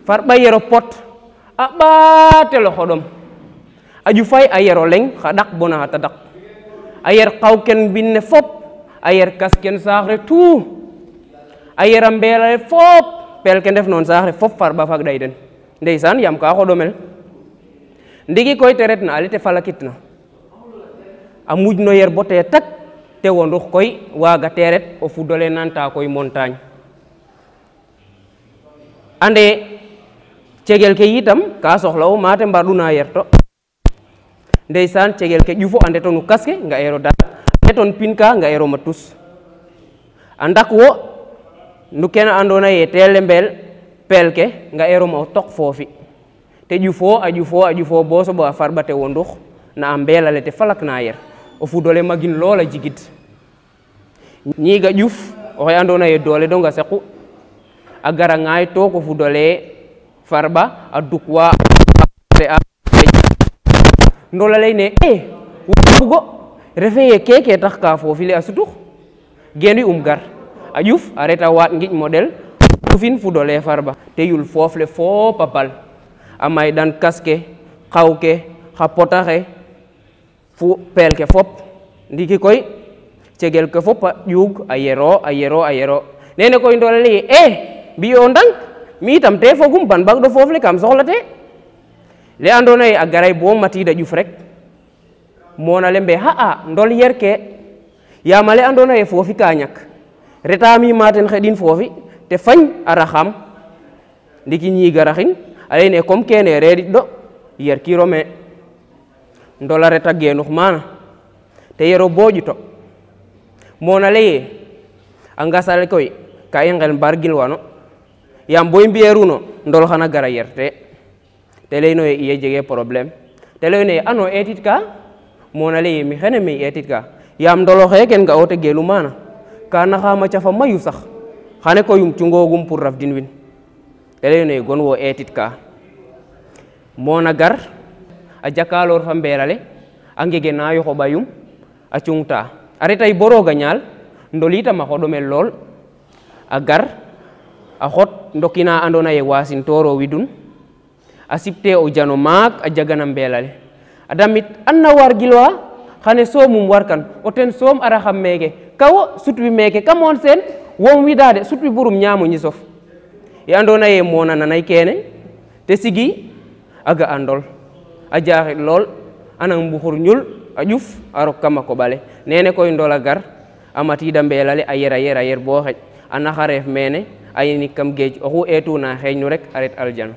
farba yero pot a ɓaatelo xoɗom a ƴufay a yero leŋ xa ɗak bona xa tadak a yer xaw ken mbin ne fop a yer kas ken saax re tout a yera mbeelale fop pel ke ndef noon saax re fop farba fag ɗay den ndeysaan yam ka xoɗomel ndigi koy te retna ale te falakitna a mujno yer bo te tak te wondux koy waaga te ret o fudole nanta koy montagne ande cegel ke yitam ka soxla'u mate mbarɗuna yer to ndeysaan cegel ke ƴufo a ndetonu kas ke nga ero dal ndeton pin ka nga ero ma tus a ndak wo no kene andona ye tele mbel pel ke nga ero ma o tok foofi te ƴufo a ƴufo bo soɓo a farɓa te wondux na a mbelale te falakna yer o fudole magin loola jigid ñiga ƴuf oxe andona ye doole donga saqu a gara ŋaay to ko fudole farba a dukwa a ndola leyne wa bugo refe ye keke tax ka foofile a sutux genu gar a ƴuf a reta waaɗ ngiƴ model ƴufin fudole farba te yul foof le fop a bal a mayɗan kas ke xaw ke xa pota xe fu pel ke fop ndiki koy cegel ke fop a ƴuug a yero nene koy ndola leye mbi'o ndang mi itam te fogum ban bag ɗo foof le kam soxla te le andona ye a garay bo matida ƴuf rek mona le mbe xa'a ndol yer ke yama le andona ye foofi ka ñak reta mi maten xeɗin foofi te fañ a raxam ndiki ñiga raxin a leyne comme kene reɗit ɗo yer kiro me ndola reta genux mana te yero bo ƴuto mona leye a ngasale koy ka i ngel mbargil wano yam boy mbiyeruno ndol xana gara yerte te leyno ye iye jege problème te leyno ye ano etit ka mona leye mi xene me etit ka yam ndolo xe ken ga o te genu mana ka naxama cafa mayu sax xane koyum cungogum pour raf din win te leyno ye gon wo etit ka mona gar a jakalor fa mbelale a ngege na yoxo ɓayum a cungta a retay bo roga ñaal ndol itam a xoɗomel lool a gar a xot ndokina andona ye wasin toro widun a sipte o jano maak a jagana mbelale a damit an na wargilwa xane soomum warkan o ten soom a raxam meke kawo sutwi meke kam on sen wom widade sutwi burum ñamo ñisof e andona ye mona nanay kene te sigi a ga a ndol a jaxit lool anang mbuxur ñul a ƴuf a rok kama koɓale nene koy ndol a gar a matida mbelale a yer bo xeƴ a naxa reef mene a yinik kam geej oxu etuna xeeñu rek a ret aljana